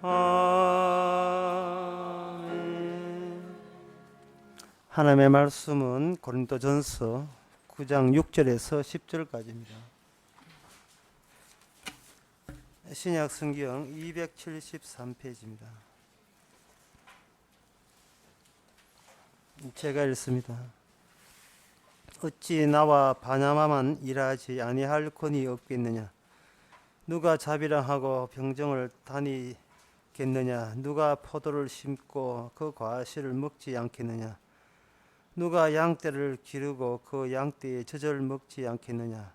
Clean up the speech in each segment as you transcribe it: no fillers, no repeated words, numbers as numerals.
아멘. 하나님의 말씀은 고린도전서 9장 6절에서 10절까지입니다. 신약 성경 273페이지입니다. 제가 읽습니다. 어찌 나와 바나바만 일하지 아니할 권이 없겠느냐? 누가 자비랑하고 병정을 다니겠느냐? 누가 포도를 심고 그 과실을 먹지 않겠느냐? 누가 양떼를 기르고 그 양떼의 젖을 먹지 않겠느냐?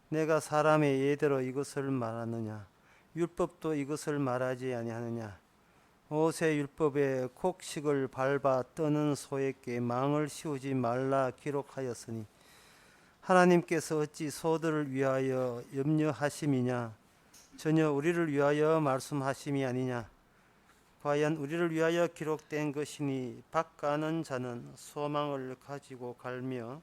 내가 사람의 예대로 이것을 말하느냐? 율법도 이것을 말하지 아니하느냐? 모세 율법에 곡식을 밟아 떠는 소에게 망을 씌우지 말라 기록하였으니 하나님께서 어찌 소들을 위하여 염려하심이냐? 전혀 우리를 위하여 말씀하심이 아니냐? 과연 우리를 위하여 기록된 것이니 밭가는 자는 소망을 가지고 갈며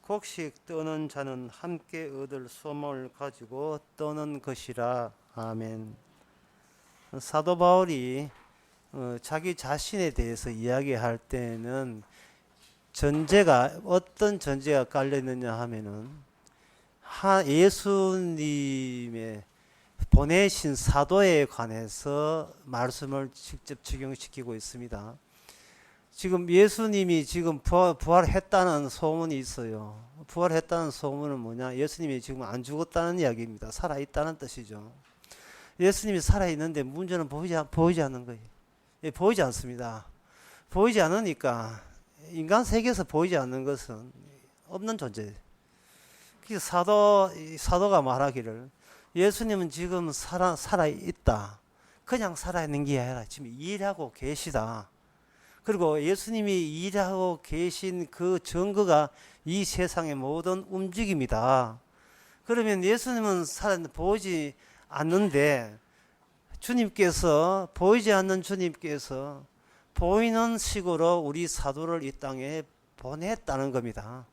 곡식 떠는 자는 함께 얻을 소망을 가지고 떠는 것이라. 아멘. 사도 바울이 자기 자신에 대해서 이야기할 때는 전제가 어떤 전제가 깔려 있느냐 하면은 예수님의 보내신 사도에 관해서 말씀을 직접 적용시키고 있습니다. 지금 예수님이 지금 부활했다는 소문이 있어요. 부활했다는 소문은 뭐냐? 예수님이 지금 안 죽었다는 이야기입니다. 살아있다는 뜻이죠. 예수님이 살아있는데 문제는 보이지 않는 거예요. 예, 보이지 않습니다. 보이지 않으니까 인간 세계에서 보이지 않는 것은 없는 존재예요. 그래서 사도가 말하기를 예수님은 지금 살아있다. 그냥 살아있는 게 아니라 지금 일하고 계시다. 그리고 예수님이 일하고 계신 그 증거가 이 세상의 모든 움직임이다. 그러면 예수님은 보이지 않는데 주님께서 보이지 않는 주님께서 보이는 식으로 우리 사도를 이 땅에 보냈다는 겁니다.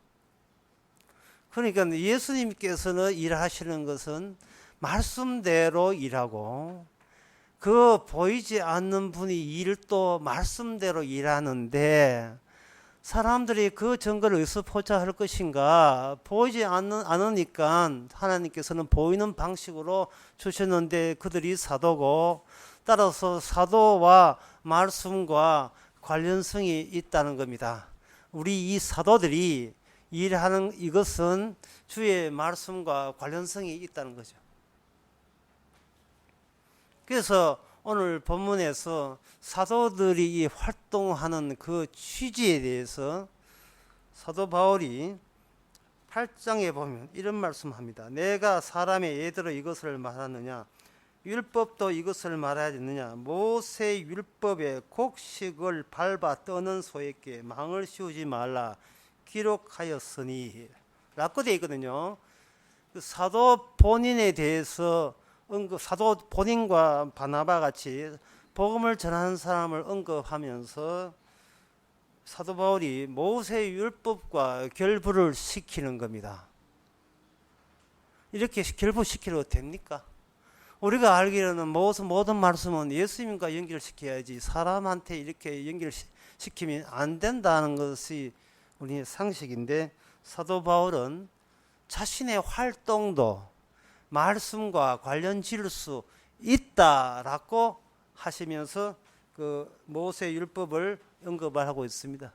그러니까 예수님께서는 일하시는 것은 말씀대로 일하고 그 보이지 않는 분이 일도 말씀대로 일하는데 사람들이 그 증거를 어디서 포착할 것인가? 보이지 않으니까 하나님께서는 보이는 방식으로 주셨는데 그들이 사도고 따라서 사도와 말씀과 관련성이 있다는 겁니다. 우리 이 사도들이 일하는 이것은 주의 말씀과 관련성이 있다는 거죠. 그래서 오늘 본문에서 사도들이 활동하는 그 취지에 대해서 사도 바울이 8장에 보면 이런 말씀합니다. 내가 사람의 예대로 이것을 말하느냐? 율법도 이것을 말하였느냐? 모세 율법에 곡식을 밟아 떠는 소에게 망을 씌우지 말라 기록하였으니 라고 되어 있거든요. 사도 본인에 대해서 사도 본인과 바나바 같이 복음을 전하는 사람을 언급하면서 사도 바울이 모세 율법과 결부를 시키는 겁니다. 이렇게 결부시키려도 됩니까? 우리가 알기로는 모든 말씀은 예수님과 연결시켜야지 사람한테 이렇게 연결시키면 안 된다는 것이 우리의 상식인데 사도 바울은 자신의 활동도 말씀과 관련 지을 수 있다라고 하시면서 그 모세 율법을 언급을 하고 있습니다.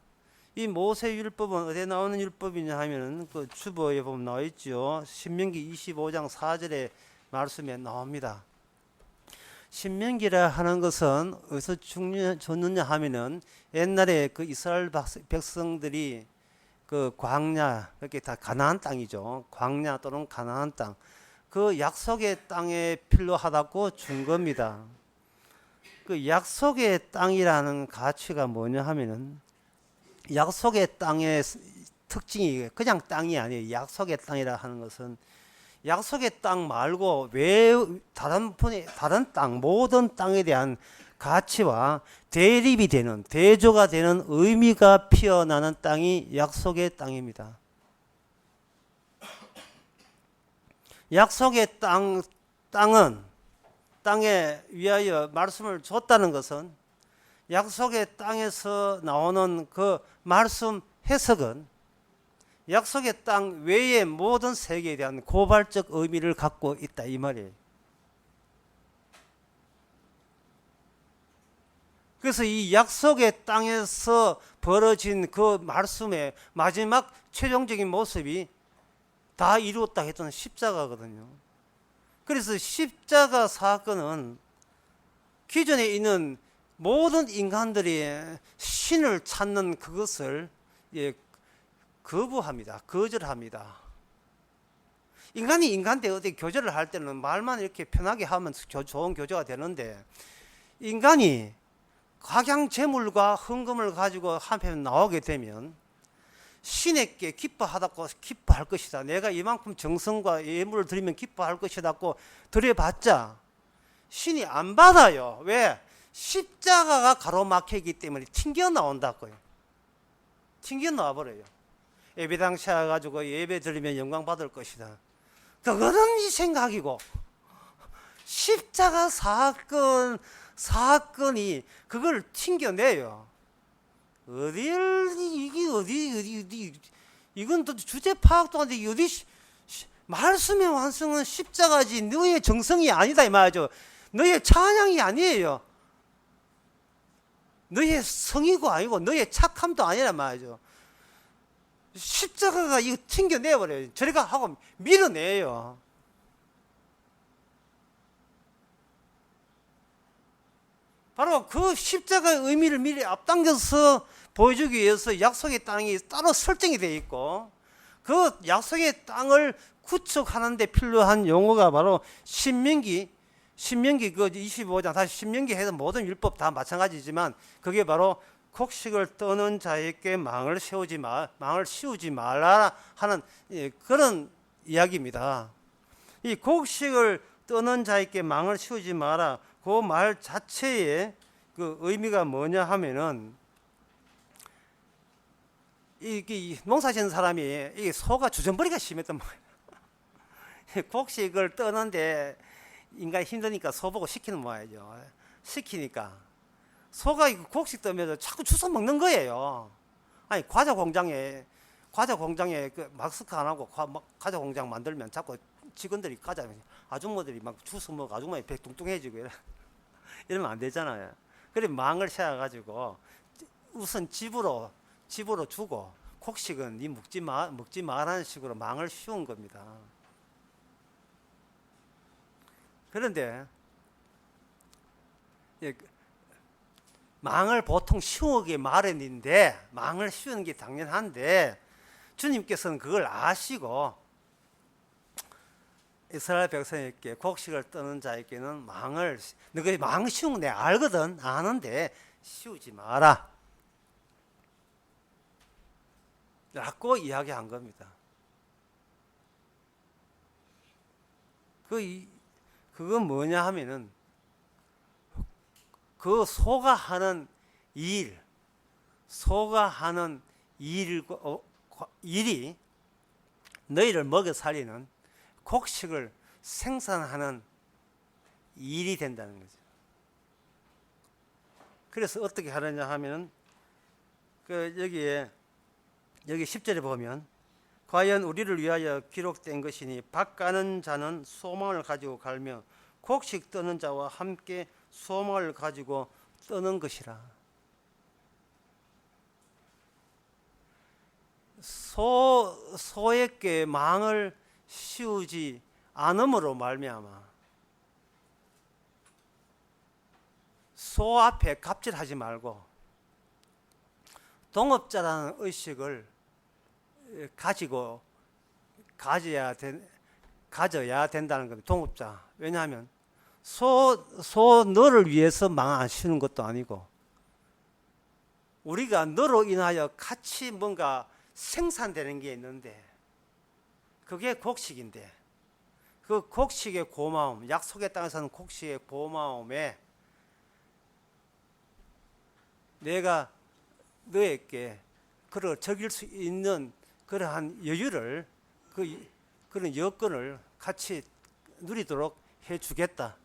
이 모세 율법은 어디에 나오는 율법이냐 하면은 그 주보에 보면 나와 있죠. 신명기 25장 4절에 말씀에 나옵니다. 신명기라 하는 것은 어디서 줬느냐 하면은 옛날에 그 이스라엘 백성들이 그 광야, 그렇게 다 가나안 땅이죠. 광야 또는 가나안 땅. 그 약속의 땅에 필요하다고 준 겁니다. 그 약속의 땅이라는 가치가 뭐냐 하면은 약속의 땅의 특징이 그냥 땅이 아니에요. 약속의 땅이라 하는 것은 약속의 땅 말고 왜 다른 땅, 모든 땅에 대한 가치와 대립이 되는, 대조가 되는 의미가 피어나는 땅이 약속의 땅입니다. 약속의 땅은 땅에 위하여 말씀을 줬다는 것은 약속의 땅에서 나오는 그 말씀 해석은 약속의 땅 외의 모든 세계에 대한 고발적 의미를 갖고 있다 이 말이에요. 그래서 이 약속의 땅에서 벌어진 그 말씀의 마지막 최종적인 모습이 다 이루었다 했던 십자가거든요. 그래서 십자가 사건은 기존에 있는 모든 인간들이 신을 찾는 그것을 거부합니다. 거절합니다. 인간이 인간대 어디 교제를 할 때는 말만 이렇게 편하게 하면 좋은 교제가 되는데, 인간이 각양 재물과 헌금을 가지고 한편 나오게 되면 신에게 기뻐하다고 기뻐할 것이다. 내가 이만큼 정성과 예물을 드리면 기뻐할 것이다고 드려봤자 신이 안 받아요. 왜? 십자가가 가로막히기 때문에 튕겨 나온다고요. 튕겨 나와버려요. 예배당에 가지고 예배 드리면 영광 받을 것이다. 그거는 이 생각이고, 십자가 사건이 그걸 튕겨내요. 이게 어디 이건 또 주제 파악도 안 돼. 말씀의 완성은 십자가지 너의 정성이 아니다 이 말이죠. 너의 찬양이 아니에요. 너의 성이고 아니고 너의 착함도 아니란 말이죠. 십자가가 이거 튕겨내버려요. 저리가 하고 밀어내요. 바로 그 십자가의 의미를 미리 앞당겨서 보여주기 위해서 약속의 땅이 따로 설정이 되어 있고, 그 약속의 땅을 구축하는 데 필요한 용어가 바로 신명기 그 25장, 다시 신명기 해서 모든 율법 다 마찬가지지만 그게 바로 곡식을 떠는 자에게 망을 씌우지 말라 하는 그런 이야기입니다. 이 곡식을 떠는 자에게 망을 씌우지 마라, 그 말 자체의 그 의미가 뭐냐 하면은, 이 농사 짓는 사람이 이 소가 주전부리가 심했단 말이에요. 곡식을 떠는데 인간이 힘드니까 소 보고 시키는 모양이죠. 시키니까 소가 이 곡식 떠면서 자꾸 주워 먹는 거예요. 아니 과자 공장에 그 마스크 안 하고 과자 공장 만들면 자꾸 직원들이 과자 아줌마들이 막 주워 먹어 아줌마이 배 뚱뚱해지고 이러면 안 되잖아요. 그래 망을 세워가지고 우선 집으로 주고 곡식은 니 먹지 마라는 식으로 망을 씌운 겁니다. 그런데 망을 보통 씌우기 마련인데, 망을 씌우는 게 당연한데 주님께서는 그걸 아시고 이스라엘 백성에게 곡식을 떠는 자에게는 너희 망 씌우는 거 내가 알거든, 아는데 씌우지 마라 라고 이야기한 겁니다. 그건 뭐냐 하면은, 그 소가 하는 일이 너희를 먹여 살리는 곡식을 생산하는 일이 된다는 거죠. 그래서 어떻게 하느냐 하면은, 여기 10절에 보면, 과연 우리를 위하여 기록된 것이니 밭 가는 자는 소망을 가지고 갈며 곡식 떠는 자와 함께 소망을 가지고 떠는 것이라. 소에게 망을 씌우지 않음으로 말미암아 소 앞에 갑질하지 말고 동업자라는 의식을 가져야 된다는 겁니다. 동업자. 왜냐하면 너를 위해서 망 안 씌우는 것도 아니고, 우리가 너로 인하여 같이 뭔가 생산되는 게 있는데 그게 곡식인데, 그 곡식의 고마움, 약속의 땅에서는 곡식의 고마움에 내가 너에게 그를 적일 수 있는 그러한 여유를, 그런 여건을 같이 누리도록 해주겠다.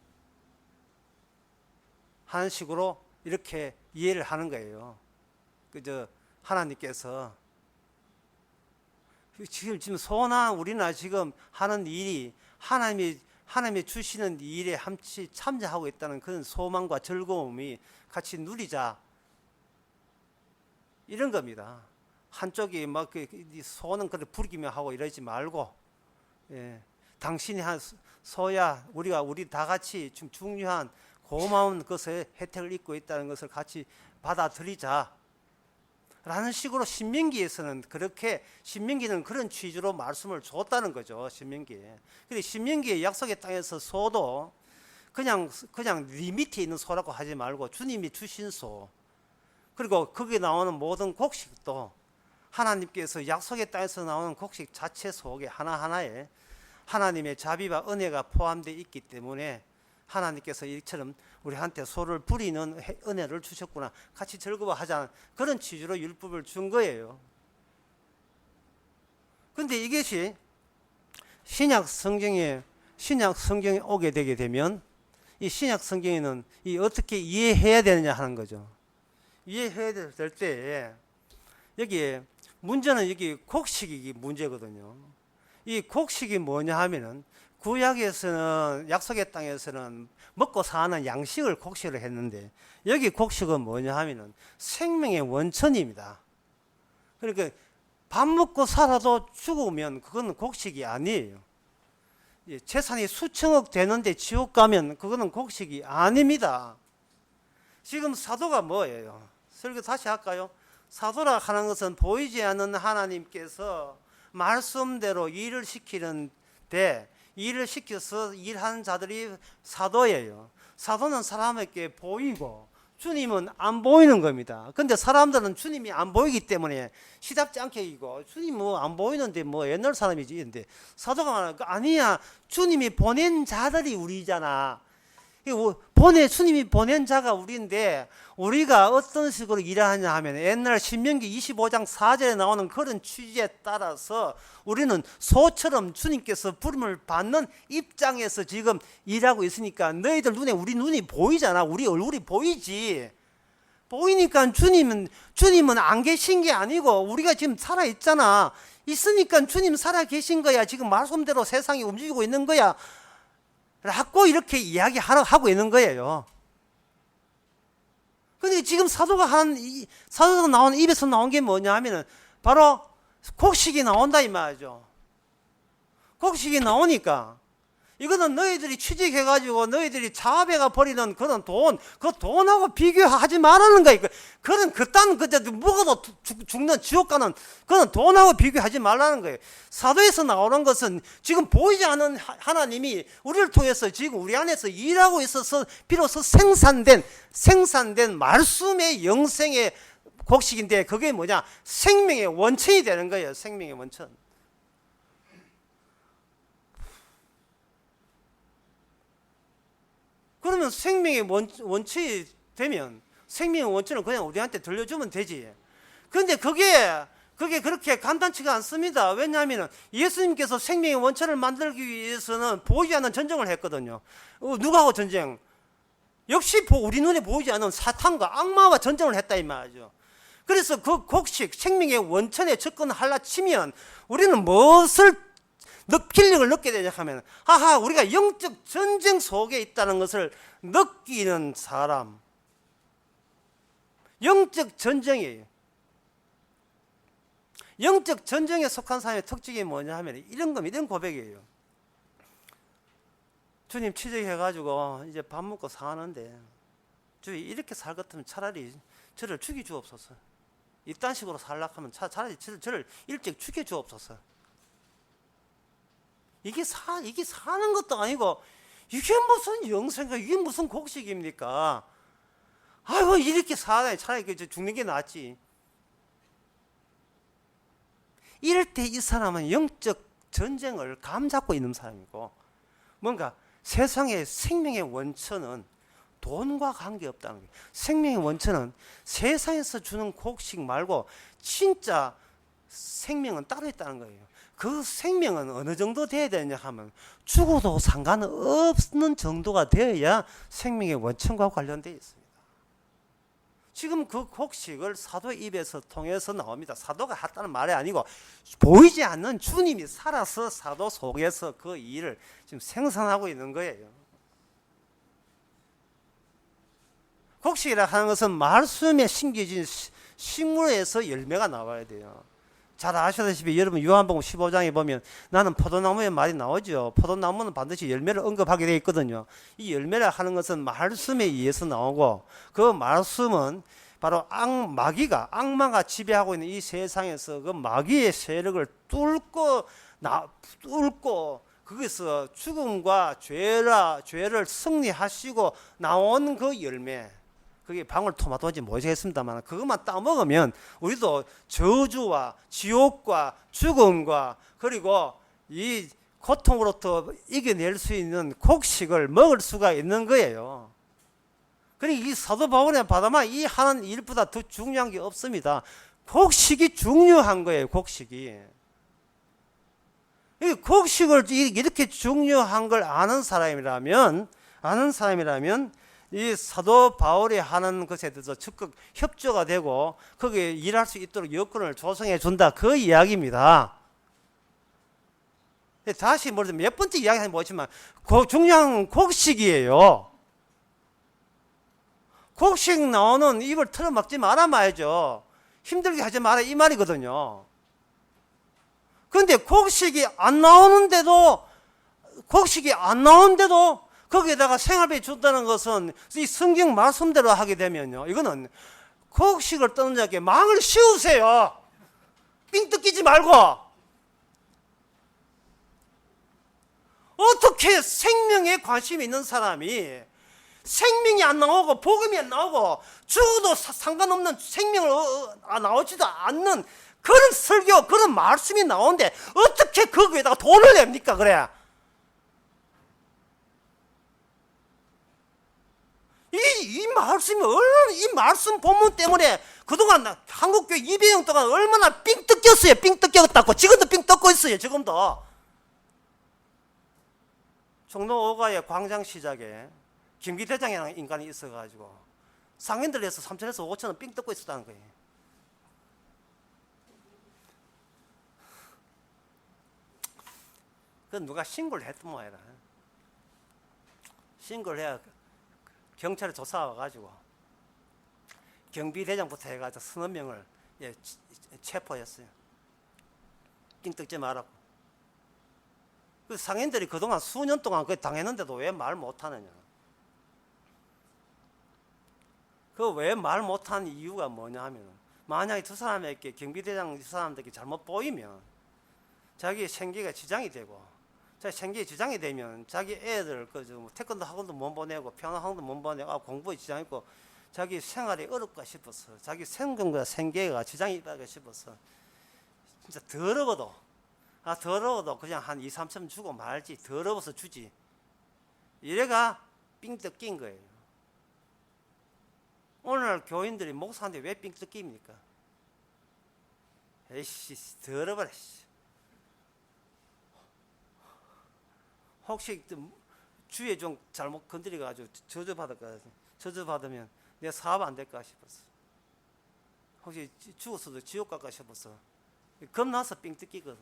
하는 식으로 이렇게 이해를 하는 거예요. 그저 하나님께서 지금 소나 우리나 지금 하는 일이 하나님이 주시는 일에 함께 참여하고 있다는 그런 소망과 즐거움이 같이 누리자, 이런 겁니다. 한쪽이 막 소는 그렇게 부르기며 하고 이러지 말고, 예, 당신이 한 소야 우리 다 같이 좀 중요한 고마운 것의 혜택을 입고 있다는 것을 같이 받아들이자 라는 식으로 신명기에서는 그렇게, 신명기는 그런 취지로 말씀을 줬다는 거죠. 신명기에. 근데 신명기의 약속의 땅에서 소도 그냥 네 밑에 있는 소라고 하지 말고 주님이 주신 소, 그리고 거기에 나오는 모든 곡식도 하나님께서 약속의 땅에서 나오는 곡식 자체 속에 하나하나에 하나님의 자비와 은혜가 포함되어 있기 때문에 하나님께서 이처럼 우리한테 소를 부리는 은혜를 주셨구나, 같이 즐거워하자는 그런 취지로 율법을 준 거예요. 그런데 이것이 신약 성경에 오게 되게 되면 이 신약 성경에는 어떻게 이해해야 되느냐 하는 거죠. 이해해야 될 때 여기 문제는 여기 곡식이 문제거든요. 이 곡식이 뭐냐 하면은 구약에서는, 약속의 땅에서는 먹고 사는 양식을 곡식으로 했는데 여기 곡식은 뭐냐 하면은 생명의 원천입니다. 그러니까 밥 먹고 살아도 죽으면 그거는 곡식이 아니에요. 재산이 수천억 되는데 지옥 가면 그거는 곡식이 아닙니다. 지금 사도가 뭐예요? 설교 다시 할까요? 사도라 하는 것은 보이지 않는 하나님께서 말씀대로 일을 시키는데, 일을 시켜서 일하는 자들이 사도예요. 사도는 사람에게 보이고 주님은 안 보이는 겁니다. 근데 사람들은 주님이 안 보이기 때문에 시답지 않게 이고, 주님 뭐 안 보이는데 뭐 옛날 사람이지. 근데 사도가 말하는 거 아니야. 주님이 보낸 자들이 우리잖아. 주님이 보낸 자가 우리인데 우리가 어떤 식으로 일하냐 하면 옛날 신명기 25장 4절에 나오는 그런 취지에 따라서 우리는 소처럼 주님께서 부름을 받는 입장에서 지금 일하고 있으니까 너희들 눈에 우리 눈이 보이잖아. 우리 얼굴이 보이지. 보이니까 주님은 안 계신 게 아니고 우리가 지금 살아 있잖아. 있으니까 주님 살아 계신 거야. 지금 말씀대로 세상이 움직이고 있는 거야 라고 이렇게 이야기하고 있는 거예요. 근데 지금 사도가 나온 입에서 나온 게 뭐냐 하면은 바로 곡식이 나온다 이 말이죠. 곡식이 나오니까 이거는 너희들이 취직해가지고 너희들이 자아배가 버리는 그런 돈, 그 돈하고 비교하지 말라는 거예요. 그딴 먹어도 죽는 지옥 가는 그런 돈하고 비교하지 말라는 거예요. 사도에서 나오는 것은 지금 보이지 않는 하나님이 우리를 통해서 지금 우리 안에서 일하고 있어서 비로소 생산된 말씀의 영생의 곡식인데 그게 뭐냐? 생명의 원천이 되는 거예요. 생명의 원천. 그러면 생명의 원천이 되면 생명의 원천을 그냥 우리한테 들려주면 되지. 그런데 그게 그렇게 간단치가 않습니다. 왜냐하면 예수님께서 생명의 원천을 만들기 위해서는 보이지 않는 전쟁을 했거든요. 누구하고 전쟁? 역시 우리 눈에 보이지 않는 사탄과 악마와 전쟁을 했다 이 말이죠. 그래서 그 곡식, 생명의 원천에 접근하려 치면 우리는 무엇을 필력을 느끼게 되냐 하면 우리가 영적 전쟁 속에 있다는 것을 느끼는 사람. 영적 전쟁이에요. 영적 전쟁에 속한 사람의 특징이 뭐냐 하면 이런 고백이에요. 주님 취직해가지고 이제 밥 먹고 사는데 주님 이렇게 살 같으면 차라리 저를 죽여 주옵소서. 이딴 식으로 살려고 하면 차라리 저를 일찍 죽여 주옵소서. 이게 사는 것도 아니고 이게 무슨 영생가, 이게 무슨 곡식입니까? 아이고 이렇게 살아야 차라리 죽는 게 낫지. 이럴 때 이 사람은 영적 전쟁을 감잡고 있는 사람이고, 뭔가 세상의 생명의 원천은 돈과 관계없다는 거예요. 생명의 원천은 세상에서 주는 곡식 말고 진짜 생명은 따로 있다는 거예요. 그 생명은 어느 정도 돼야 되냐 하면 죽어도 상관없는 정도가 되어야 생명의 원천과 관련되어 있습니다. 지금 그 곡식을 사도 입에서 통해서 나옵니다. 사도가 했다는 말이 아니고 보이지 않는 주님이 살아서 사도 속에서 그 일을 지금 생산하고 있는 거예요. 곡식이라 하는 것은 말씀에 심겨진 식물에서 열매가 나와야 돼요. 잘 아시다시피 여러분 요한복음 15장에 보면 나는 포도나무의 말이 나오죠. 포도나무는 반드시 열매를 언급하게 되어 있거든요. 이 열매를 하는 것은 말씀에 의해서 나오고 그 말씀은 바로 악마가 지배하고 있는 이 세상에서 그 마귀의 세력을 뚫고 거기서 죽음과 죄를 승리하시고 나온 그 열매, 그게 방울토마토인지 모르겠습니다만 그것만 따먹으면 우리도 저주와 지옥과 죽음과 그리고 이 고통으로부터 이겨낼 수 있는 곡식을 먹을 수가 있는 거예요. 그러니까 이 사도 바울의 바다만 이 하는 일보다 더 중요한 게 없습니다. 곡식이 중요한 거예요. 곡식이. 이 곡식을 이렇게 중요한 걸 아는 사람이라면 이 사도 바울이 하는 것에 대해서 적극 협조가 되고 거기에 일할 수 있도록 여건을 조성해 준다, 그 이야기입니다. 다시 말하면 몇 번째 이야기는 뭐지만 중요한 곡식이에요. 곡식 나오는 입을 틀어막지 말아 마야죠. 힘들게 하지 마라 이 말이거든요. 그런데 곡식이 안 나오는데도 거기에다가 생활비 준다는 것은 이 성경 말씀대로 하게 되면요, 이거는 곡식을 떠는 자에게 망을 씌우세요. 삥 뜯기지 말고. 어떻게 생명에 관심이 있는 사람이 생명이 안 나오고 복음이 안 나오고 죽어도 상관없는 생명을 나오지도 않는 그런 설교, 그런 말씀이 나오는데 어떻게 거기에다가 돈을 냅니까? 그래. 이 말씀이 얼마나, 이 말씀 본문 때문에 그동안 한국교회 200년 동안 얼마나 삥 뜯겼어요. 삥 뜯겼다고. 지금도 삥 뜯고 있어요. 지금도. 종로 5가의 광장 시작에 김기대장이라는 인간이 있어가지고 상인들에서 3천에서 5천원 삥 뜯고 있었다는 거예요. 그 누가 신고를 했던 모양이라. 신고를 해야 경찰에 조사 와가지고 경비대장부터 해가지고 서너 명을 체포했어요. 삥 뜯지 말라고. 그 상인들이 그동안 수년 동안 그걸 당했는데도 왜 말 못하느냐. 그 왜 말 못하는 이유가 뭐냐 하면, 만약에 두 사람에게 경비대장 두 사람들에게 잘못 보이면 자기 생계가 지장이 되고, 자기 생계에 지장이 되면 자기 애들 태권도 학원도 못 보내고 피아노 학원도 못 보내고 공부에 지장이 있고 자기 생활이 어렵까 싶어서, 자기 생존과 생계가 지장이 있다 싶어서 진짜 더러워도 그냥 한 2, 3천 주고 말지, 더러워서 주지. 이래가 삥 뜯긴 거예요. 오늘 교인들이 목사한테 왜 삥 뜯깁니까? 에이씨, 더러워라. 혹시 주위에 좀 잘못 건드려가지고 저주받으면 내 사업 안 될까 싶었어. 혹시 죽었어도 지옥 갈까 싶었어. 겁나서 삥 뜯기거든.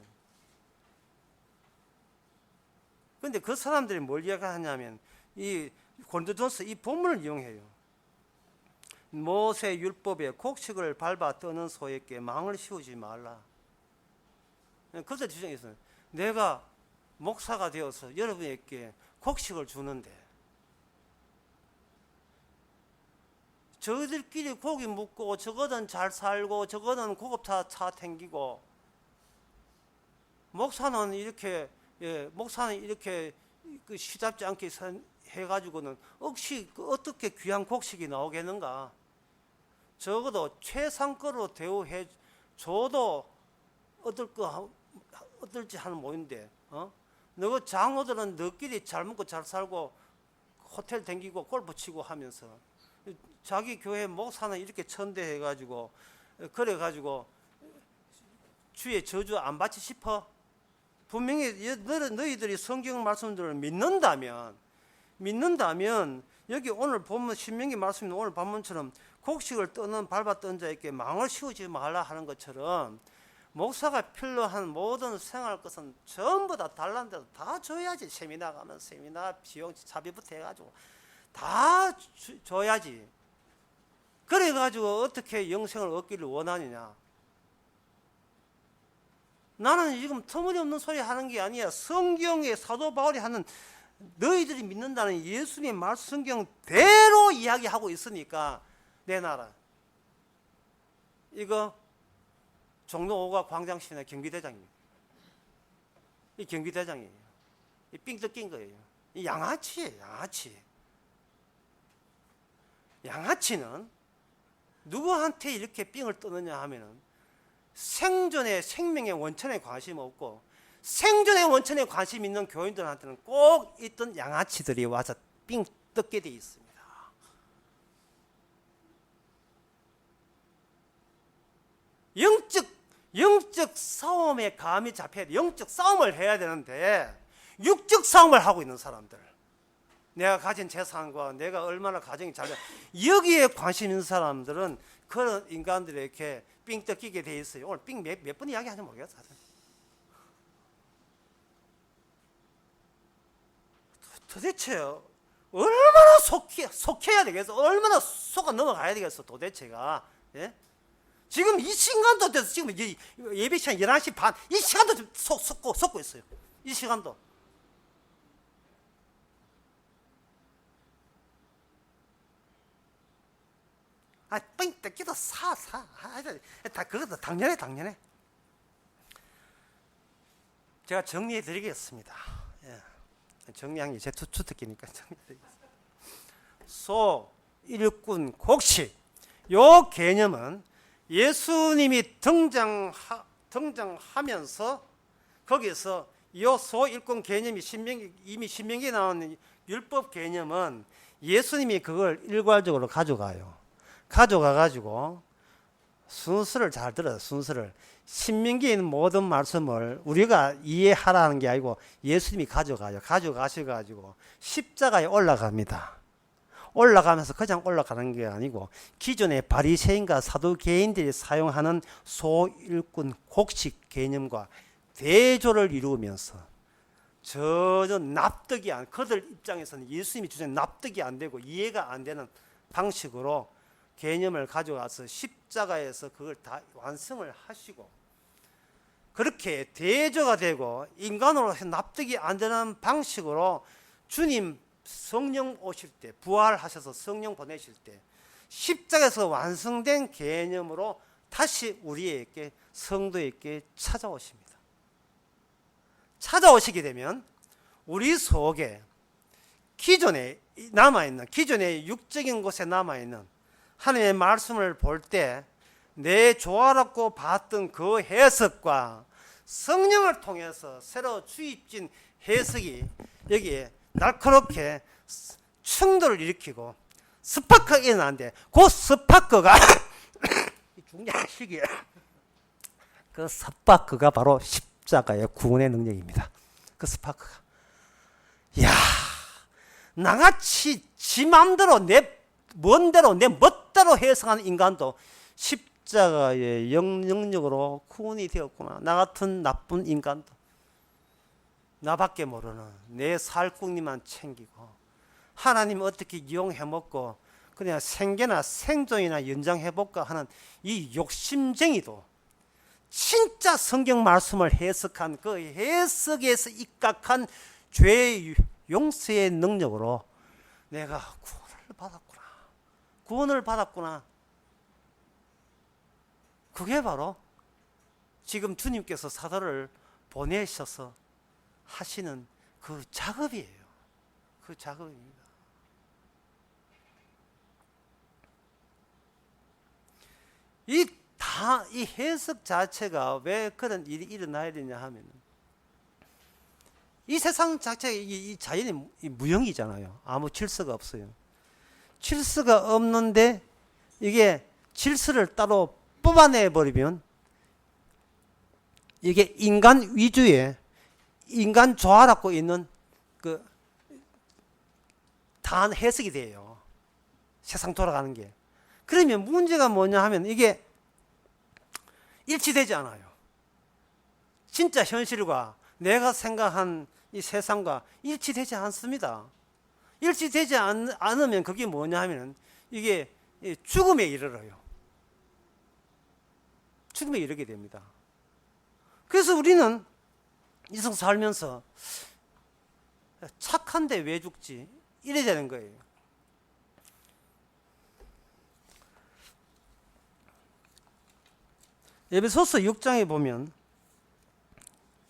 근데 그 사람들이 뭘 이야기하냐면 이 고린도전서 이 본문을 이용해요. 모세 율법에 곡식을 밟아 떠는 소에게 망을 씌우지 말라. 그들 주장에서 내가 목사가 되어서 여러분에게 곡식을 주는데 저희들끼리 고기 묻고 저거는 잘 살고 저거는 고급차 차 탱기고 목사는 이렇게 시답지 않게 해가지고는 혹시 어떻게 귀한 곡식이 나오겠는가? 적어도 최상급으로 대우해 줘도 어떨지 하는 모임인데, 너 장로들은 너끼리 잘 먹고 잘 살고 호텔 댕기고 골프 치고 하면서 자기 교회 목사는 이렇게 천대해가지고 그래가지고 주의 저주 안 받지 싶어? 분명히 너희들이 성경 말씀들을 믿는다면 여기 오늘 본문 신명기 말씀인 오늘 본문처럼 곡식을 떠는 밟았던 자에게 망을 씌우지 말라 하는 것처럼 목사가 필요한 모든 생활 것은 전부 다 달란 데도 다 줘야지. 세미나 가면 세미나 비용 차비부터 해가지고 다 줘야지. 그래가지고 어떻게 영생을 얻기를 원하느냐. 나는 지금 터무니없는 소리 하는 게 아니야. 성경에 사도 바울이 하는 너희들이 믿는다는 예수님의 말씀 성경대로 이야기하고 있으니까 내 나라. 이거 종로 5가 광장시나 경비대장입니다. 이 경비대장이에요. 이 삥 뜯긴 거예요. 이 양아치예요. 양아치는 누구한테 이렇게 삥을 뜨느냐 하면은 생존의 생명의 원천에 관심 없고 생존의 원천에 관심 있는 교인들한테는 꼭 있던 양아치들이 와서 삥 뜯게 돼 있습니다. 영적 싸움에 감이 잡혀야 돼. 영적 싸움을 해야 되는데 육적 싸움을 하고 있는 사람들, 내가 가진 재산과 내가 얼마나 가정이 잘 돼, 여기에 관심 있는 사람들은 그런 인간들에게 삥 뜯기게 돼 있어요. 오늘 삥 몇 번 이야기하는지 모르겠어요. 도대체 얼마나 속해야 되겠어? 얼마나 속아 넘어가야 되겠어? 도대체가. 예? 지금 이 시간도 돼서 지금 예배 시간 11시 반 이 시간도 좀 속고 있어요. 이 시간도. 삥 뜯기도 다 그것도 당연해. 제가 정리해 드리겠습니다. 예. 정리한 게 제 주특기니까 정리해 드리겠습니다. 소, 일꾼, 곡식. 요 개념은 예수님이 등장하면서 거기서 이 소, 일꾼 개념이 이미 신명기에 나오는 율법 개념은 예수님이 그걸 일괄적으로 가져가가지고 순서를 잘 들어요. 순서를. 신명기에 있는 모든 말씀을 우리가 이해하라는 게 아니고 예수님이 가져가셔가지고 십자가에 올라갑니다. 올라가면서 그냥 올라가는 게 아니고 기존의 바리새인과 사두개인들이 사용하는 소일꾼 곡식 개념과 대조를 이루면서 전혀 납득이 안, 그들 입장에서는 예수님이 주신 납득이 안 되고 이해가 안 되는 방식으로 개념을 가져가서 십자가에서 그걸 다 완성을 하시고, 그렇게 대조가 되고 인간으로서 납득이 안 되는 방식으로 주님 성령 오실 때, 부활하셔서 성령 보내실 때 십자가에서 완성된 개념으로 다시 우리에게, 성도에게 찾아오십니다. 찾아오시게 되면 우리 속에 기존에 남아있는, 기존의 육적인 곳에 남아있는 하나님의 말씀을 볼 때 내 조화롭고 봤던 그 해석과 성령을 통해서 새로 주입진 해석이 여기에 날카롭게 충돌을 일으키고 스파크가 일어나는데, 그 스파크가 중요한 시기에 그 스파크가 바로 십자가의 구원의 능력입니다. 그 스파크가, 야, 나같이 지 맘대로 내 멋대로 해석하는 인간도 십자가의 영능력으로 구원이 되었구나. 나 같은 나쁜 인간도, 나밖에 모르는 내 살궁리만 챙기고 하나님 어떻게 이용해먹고 그냥 생계나 생존이나 연장해볼까 하는 이 욕심쟁이도 진짜 성경 말씀을 해석한 그 해석에서 입각한 죄의 용서의 능력으로 내가 구원을 받았구나. 그게 바로 지금 주님께서 사도를 보내셔서 하시는 그 작업이에요. 그 작업입니다. 이 해석 자체가 왜 그런 일이 일어나야 되냐 하면, 이 세상 자체가 이 자연이 무형이잖아요. 아무 질서가 없어요. 질서가 없는데 이게 질서를 따로 뽑아내 버리면 이게 인간 위주의 인간 조화라고 있는 그 단 해석이 돼요. 세상 돌아가는 게. 그러면 문제가 뭐냐 하면 이게 일치되지 않아요. 진짜 현실과 내가 생각한 이 세상과 일치되지 않습니다. 일치되지 않으면 그게 뭐냐 하면 이게 죽음에 이르러요. 죽음에 이르게 됩니다. 그래서 우리는 이성 살면서 착한데 왜 죽지? 이래야 되는 거예요. 에베소서 6장에 보면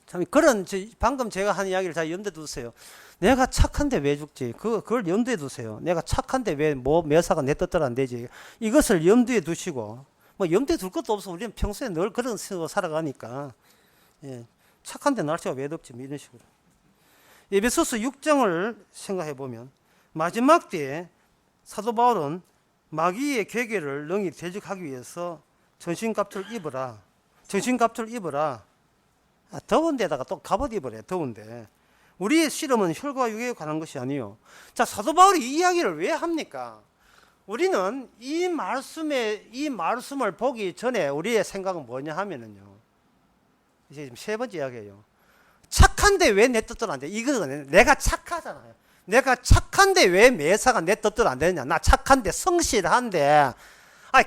참 그런 방금 제가 한 이야기를 잘 염두에 두세요. 내가 착한데 왜 죽지? 그걸 염두에 두세요. 내가 착한데 왜 매사가 내 뜻대로 안 되지? 이것을 염두에 두시고 뭐 염두에 둘 것도 없어. 우리는 평소에 늘 그런 식으로 살아가니까 착한데 날씨가 왜 덥지? 뭐 이런 식으로. 에베소서 6장을 생각해 보면 마지막 때에 사도 바울은 마귀의 괴계를 능히 대적하기 위해서 전신갑주를 입어라. 전신갑주를 입어라. 더운 데다가 또 갑옷 입으래. 더운데. 우리의 실험은 혈과 육에 관한 것이 아니요. 자, 사도 바울이 이 이야기를 왜 합니까? 우리는 이 말씀을 보기 전에 우리의 생각은 뭐냐 하면은요. 이제 지금 세 번째 이야기예요. 착한데 왜 내 뜻대로 안 돼? 이거는 내가 착하잖아요. 내가 착한데 왜 매사가 내 뜻대로 안 되느냐? 나 착한데 성실한데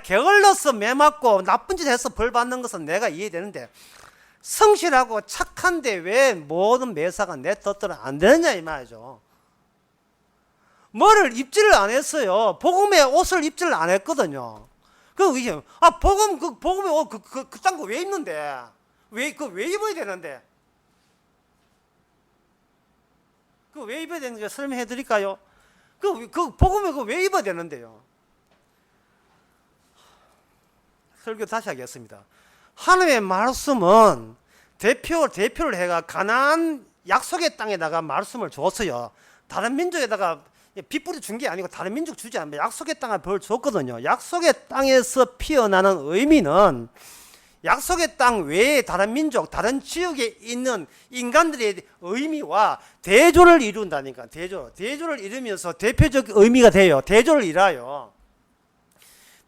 게을러서 매 맞고 나쁜 짓 해서 벌 받는 것은 내가 이해되는데 성실하고 착한데 왜 모든 매사가 내 뜻대로 안 되느냐 이 말이죠. 뭐를 입지를 안 했어요. 복음의 옷을 입지를 안 했거든요. 그 이제 복음의 옷 그딴 거 왜 입는데? 왜 입어야 되는데? 그 왜 입어야 되는지 설명해 드릴까요? 그 복음에 왜 입어야 되는데요? 설교 다시 하겠습니다. 하나님의 말씀은 대표를 해가 가나안 약속의 땅에다가 말씀을 줬어요. 다른 민족에다가 빗뿌리 준 게 아니고 다른 민족 주지 않으면 약속의 땅을 벌 줬거든요. 약속의 땅에서 피어나는 의미는 약속의 땅 외에 다른 민족, 다른 지역에 있는 인간들의 의미와 대조를 이룬다니까. 대조를 이루면서 대표적 의미가 돼요. 대조를 이뤄요.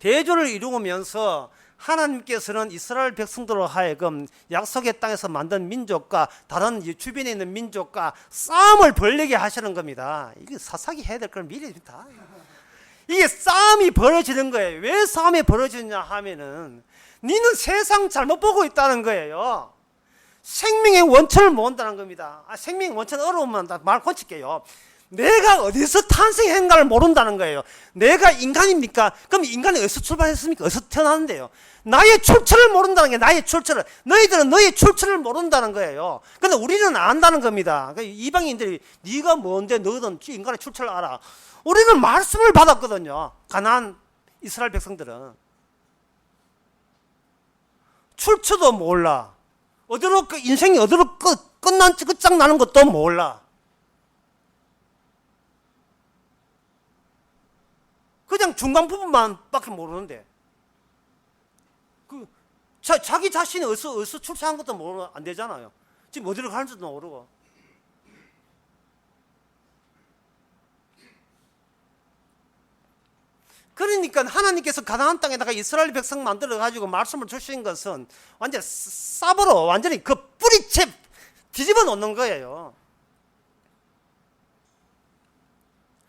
대조를 이루면서 하나님께서는 이스라엘 백성들로 하여금 약속의 땅에서 만든 민족과 다른 주변에 있는 민족과 싸움을 벌리게 하시는 겁니다. 이게 사사기 해야 될 걸 미리 다. 이게 싸움이 벌어지는 거예요. 왜 싸움이 벌어지냐 하면은 니는 세상 잘못 보고 있다는 거예요. 생명의 원천을 모른다는 겁니다. 생명의 원천 어려우면 말 고칠게요. 내가 어디서 탄생했는가를 모른다는 거예요. 내가 인간입니까? 그럼 인간이 어디서 출발했습니까? 어디서 태어났는데요? 나의 출처를 모른다는 게 나의 출처를. 너희들은 너의 출처를 모른다는 거예요. 근데 우리는 안다는 겁니다. 이방인들이 네가 뭔데 너희들은 인간의 출처를 알아. 우리는 말씀을 받았거든요. 가나안 이스라엘 백성들은. 출처도 몰라. 어디로 인생이 어디로 끝난지 끝장나는 것도 몰라. 그냥 중간 부분만 밖에 모르는데 자기 자신이 어디서 출세한 것도 모르면 안 되잖아요. 지금 어디로 가는지도 모르고. 그러니까 하나님께서 가나안 땅에다가 이스라엘 백성 만들어 가지고 말씀을 주신 것은 완전 쌉으로 완전히 그 뿌리채 뒤집어 놓는 거예요.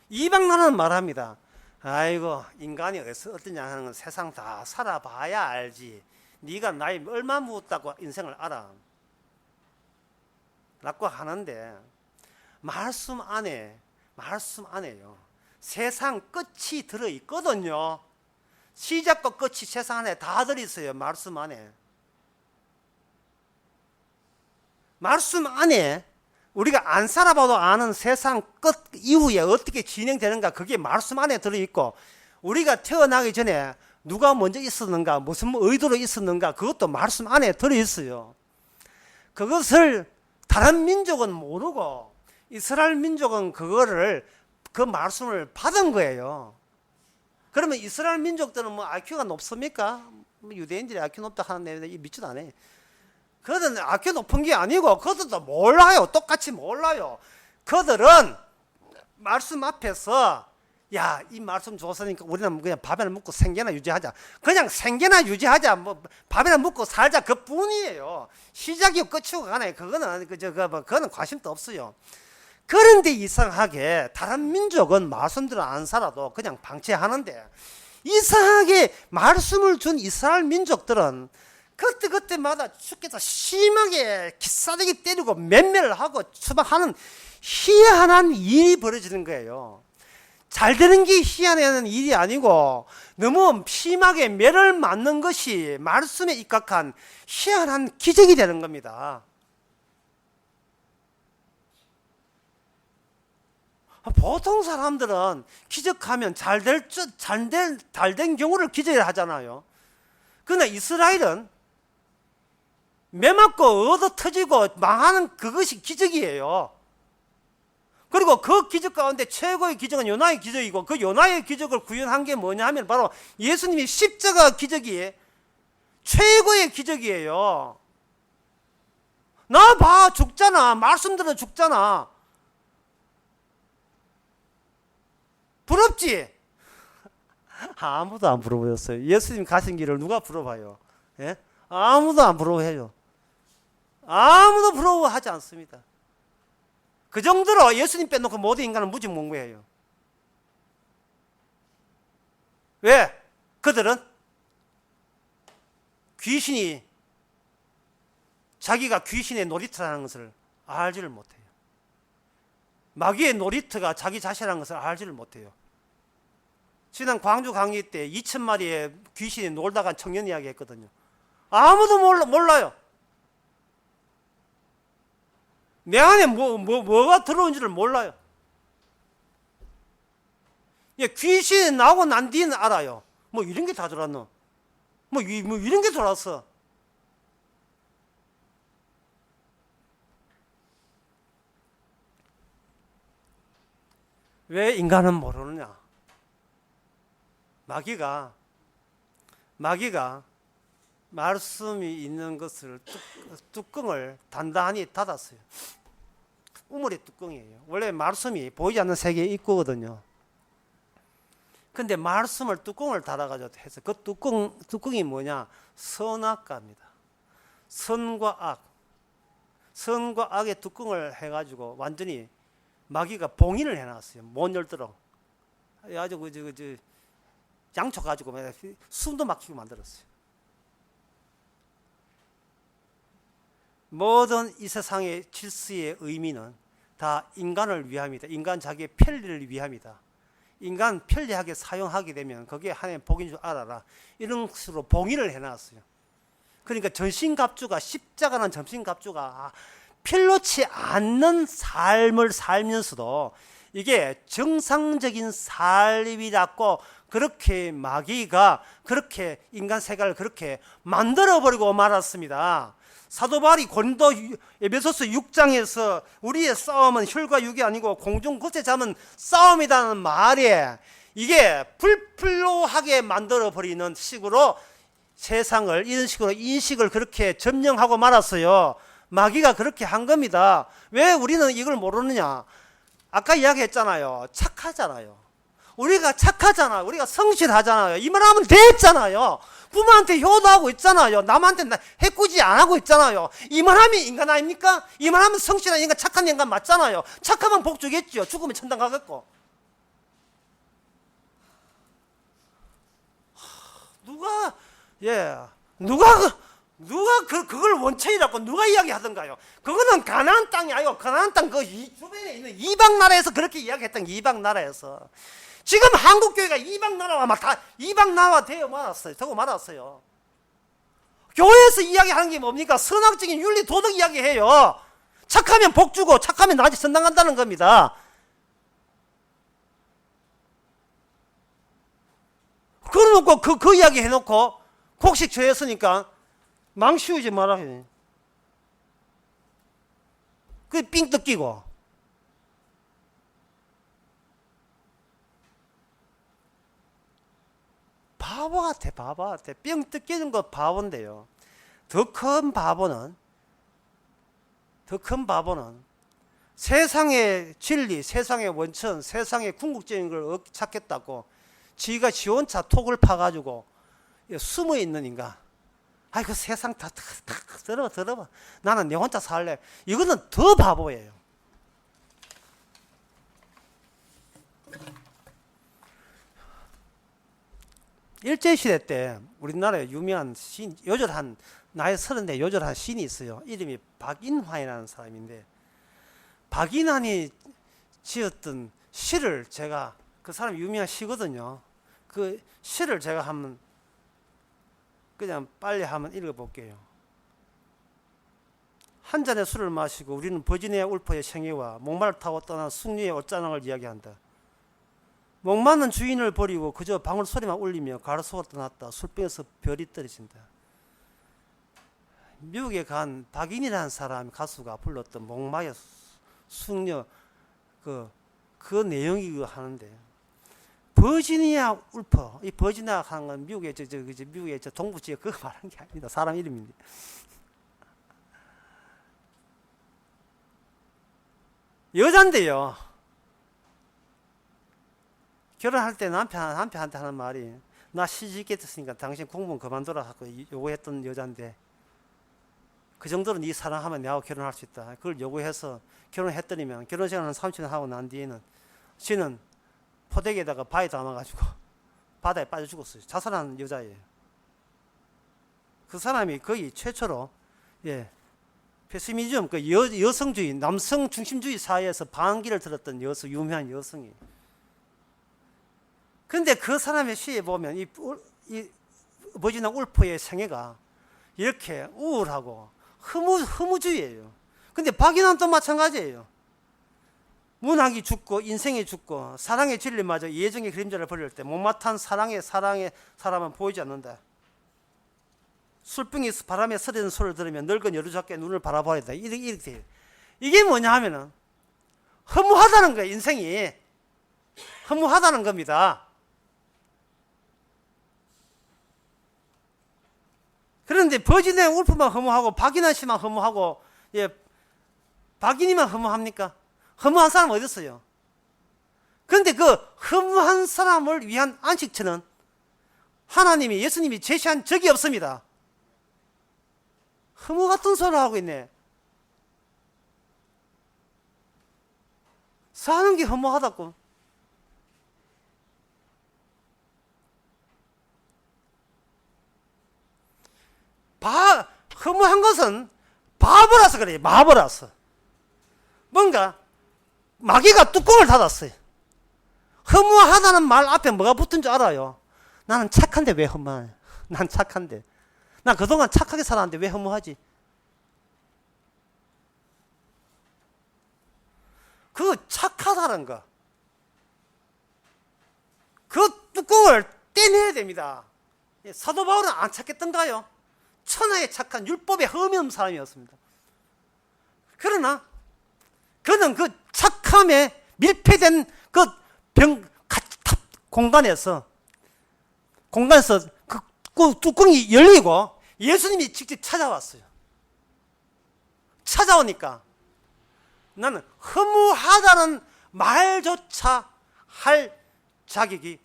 이방 나라는 말합니다. 아이고 인간이 어떠냐 하는 건 세상 다 살아봐야 알지. 네가 나이 얼마 묻었다고 인생을 알아. 라고 하는데 말씀 안에요. 세상 끝이 들어있거든요. 시작과 끝이 세상 안에 다 들어있어요. 말씀 안에. 말씀 안에 우리가 안 살아봐도 아는 세상 끝 이후에 어떻게 진행되는가 그게 말씀 안에 들어있고 우리가 태어나기 전에 누가 먼저 있었는가 무슨 의도로 있었는가 그것도 말씀 안에 들어있어요. 그것을 다른 민족은 모르고 이스라엘 민족은 그 말씀을 받은 거예요. 그러면 이스라엘 민족들은 IQ가 높습니까? 유대인들이 IQ 높다 하는데 믿지도 않아요. 그들은 IQ 높은 게 아니고 그들도 몰라요. 똑같이 몰라요. 그들은 말씀 앞에서 야, 이 말씀 좋으니까 우리는 그냥 밥이나 먹고 생계나 유지하자. 그냥 생계나 유지하자. 뭐 밥이나 먹고 살자. 그뿐이에요. 시작이고 끝이고 가네. 그거는 관심도 없어요. 그런데 이상하게 다른 민족은 말씀대로 안 살아도 그냥 방치하는데 이상하게 말씀을 준 이스라엘 민족들은 그때마다 주께서 심하게 기싸대기 때리고 맹멸을 하고 추방하는 희한한 일이 벌어지는 거예요. 잘 되는 게 희한한 일이 아니고 너무 심하게 매를 맞는 것이 말씀에 입각한 희한한 기적이 되는 겁니다. 보통 사람들은 기적하면 잘된 경우를 기적이라 하잖아요. 그러나 이스라엘은 매 맞고 얻어 터지고 망하는 그것이 기적이에요. 그리고 그 기적 가운데 최고의 기적은 요나의 기적이고 그 요나의 기적을 구현한 게 뭐냐 하면 바로 예수님이 십자가 기적이 최고의 기적이에요. 나 봐, 죽잖아. 말씀대로 죽잖아. 부럽지? 아무도 안 부러워했어요. 예수님 가신 길을 누가 부러워요? 예? 아무도 안 부러워해요. 아무도 부러워하지 않습니다. 그 정도로 예수님 빼놓고 모든 인간은 무지몽무해요. 왜? 그들은 귀신이 자기가 귀신의 놀이터라는 것을 알지를 못해요. 마귀의 놀이터가 자기 자신이라는 것을 알지를 못해요. 지난 광주 강의 때 2,000마리의 귀신이 놀다가 청년 이야기 했거든요. 아무도 몰라요. 내 안에 뭐가 들어온지를 몰라요. 귀신이 나오고 난 뒤는 알아요. 뭐 이런 게 다 들어왔노. 뭐 이런 게 들어왔어. 왜 인간은 모르느냐? 마귀가 말씀이 있는 것을 뚜껑을 단단히 닫았어요. 우물의 뚜껑이에요. 원래 말씀이 보이지 않는 세계의 입구거든요. 근데 말씀을 뚜껑을 닫아가지고 해서 그 뚜껑이 뭐냐? 선악과입니다. 선과 악의 뚜껑을 해가지고 완전히 마귀가 봉인을 해놨어요. 못 열도록. 아주 양초 가지고 숨도 막히고 만들었어요. 모든 이 세상의 질서의 의미는 다 인간을 위함이다. 인간 자기의 편리를 위함이다. 인간 편리하게 사용하게 되면 그게 하나님의 복인 줄 알아라. 이런 식으로 봉인을 해놨어요. 그러니까 전신갑주가 십자가는 전신갑주가 필요치 않는 삶을 살면서도 이게 정상적인 삶이라고 그렇게 마귀가 그렇게 인간 세계를 그렇게 만들어버리고 말았습니다. 사도 바울이 고린도 에베소서 6장에서 우리의 싸움은 혈과 육이 아니고 공중 곳에 잡은 싸움이라는 말에 이게 불필요하게 만들어버리는 식으로 세상을 이런 식으로 인식을 그렇게 점령하고 말았어요. 마귀가 그렇게 한 겁니다. 왜 우리는 이걸 모르느냐? 아까 이야기했잖아요. 착하잖아요. 우리가 착하잖아요. 우리가 성실하잖아요. 이 말 하면 됐잖아요. 부모한테 효도하고 있잖아요. 남한테 해꾸지 안 하고 있잖아요. 이 말 하면 인간 아닙니까? 이 말 하면 성실한 인간, 착한 인간 맞잖아요. 착하면 복 주겠죠. 죽으면 천당 가겠고. 누가 그걸 원천이라고 누가 이야기하던가요? 그거는 가나안 땅이 아니고 가나안 땅 그 주변에 있는 이방 나라에서 그렇게 이야기했던 이방 나라에서 지금 한국 교회가 이방 나라와 막 다 이방 나라와 되어 말았어요. 교회에서 이야기하는 게 뭡니까? 선악적인 윤리 도덕 이야기해요. 착하면 복 주고 착하면 나중에 선당 간다는 겁니다. 그러놓고 그 이야기 해놓고 곡식 죄였으니까 망 씌우지 마라 해. 그게 삥 뜯기고. 바보 같아. 삥 뜯기는 거 바보인데요. 더 큰 바보는 더 큰 바보는 세상의 진리, 세상의 원천, 세상의 궁극적인 걸 찾겠다고 지가 지 혼자 톡을 파가지고 숨어 있는 인간. 아이, 그 세상 다 들어봐. 나는 내 혼자 살래. 이거는 더 바보예요. 일제시대 때 우리나라에 유명한 시인, 요절한, 나이 30대 요절한 시인이 있어요. 이름이 박인환이라는 사람인데, 박인환이 지었던 시를 제가, 그 사람 유명한 시거든요. 그 시를 제가 한번 그냥 빨리 한번 읽어볼게요. 한 잔의 술을 마시고 우리는 버지니아 울프의 생애와 목마를 타고 떠난 숙녀의 옷자랑을 이야기한다. 목마른 주인을 버리고 그저 방울 소리만 울리며 가로수로 떠났다. 술병에서 별이 떨어진다. 미국에 간 박인이라는 사람 가수가 불렀던 목마의 숙녀 그 내용이 하는데, 버지니아 울프, 이 버지니아 하는 건 미국의 미국의 동부 지역 그거 말하는 게 아닙니다. 사람 이름인데. 여잔데요. 결혼할 때 남편한테 하는 말이, 나 시집겠으니까 당신 공무원 그만둬라 하고 요구했던 여잔데, 그 정도로 네 사랑하면 내하고 결혼할 수 있다. 그걸 요구해서 결혼했더니면, 결혼생활 한 30년 하고 난 뒤에는 지는 포대기에다가 바위 담아가지고 바다에 빠져 죽었어요. 자살한 여자예요. 그 사람이 거의 최초로 페미니즘, 그 여성주의, 남성 중심주의 사회에서 반기를 들었던 유명한 여성이. 근데 그 사람의 시에 보면 이 버지니아 울프의 생애가 이렇게 우울하고 허무주의예요. 근데 박인환도 마찬가지예요. 문학이 죽고 인생이 죽고 사랑의 진리마저 예정의 그림자를 버릴 때 못마땅한 사랑의 사람은 보이지 않는다. 술병이 바람에 서리는 소리를 들으면 늙은 여루잡게 눈을 바라봐야 된다. 이렇게 돼요. 이게 뭐냐 하면은 허무하다는 거예요. 인생이 허무하다는 겁니다. 그런데 버지니아 울프만 허무하고 박인환 씨만 허무하고 박인이만 허무합니까? 허무한 사람 어디 있어요? 그런데 그 허무한 사람을 위한 안식처는 하나님이, 예수님이 제시한 적이 없습니다. 허무 같은 소리를 하고 있네. 사는 게 허무하다고. 허무한 것은 바보라서 그래요. 바보라서. 뭔가 마귀가 뚜껑을 닫았어요. 허무하다는 말 앞에 뭐가 붙은 줄 알아요? 나는 착한데 왜 허무하냐? 난 착한데. 난 그동안 착하게 살았는데 왜 허무하지? 그 착하다는 거, 그 뚜껑을 떼내야 됩니다. 사도 바울은 안 착했던가요? 천하에 착한 율법에 흠이 없는 사람이었습니다. 그러나 그는 그 착함에 밀폐된 그 공간에서 그 뚜껑이 열리고 예수님이 직접 찾아왔어요. 찾아오니까 나는 허무하다는 말조차 할 자격이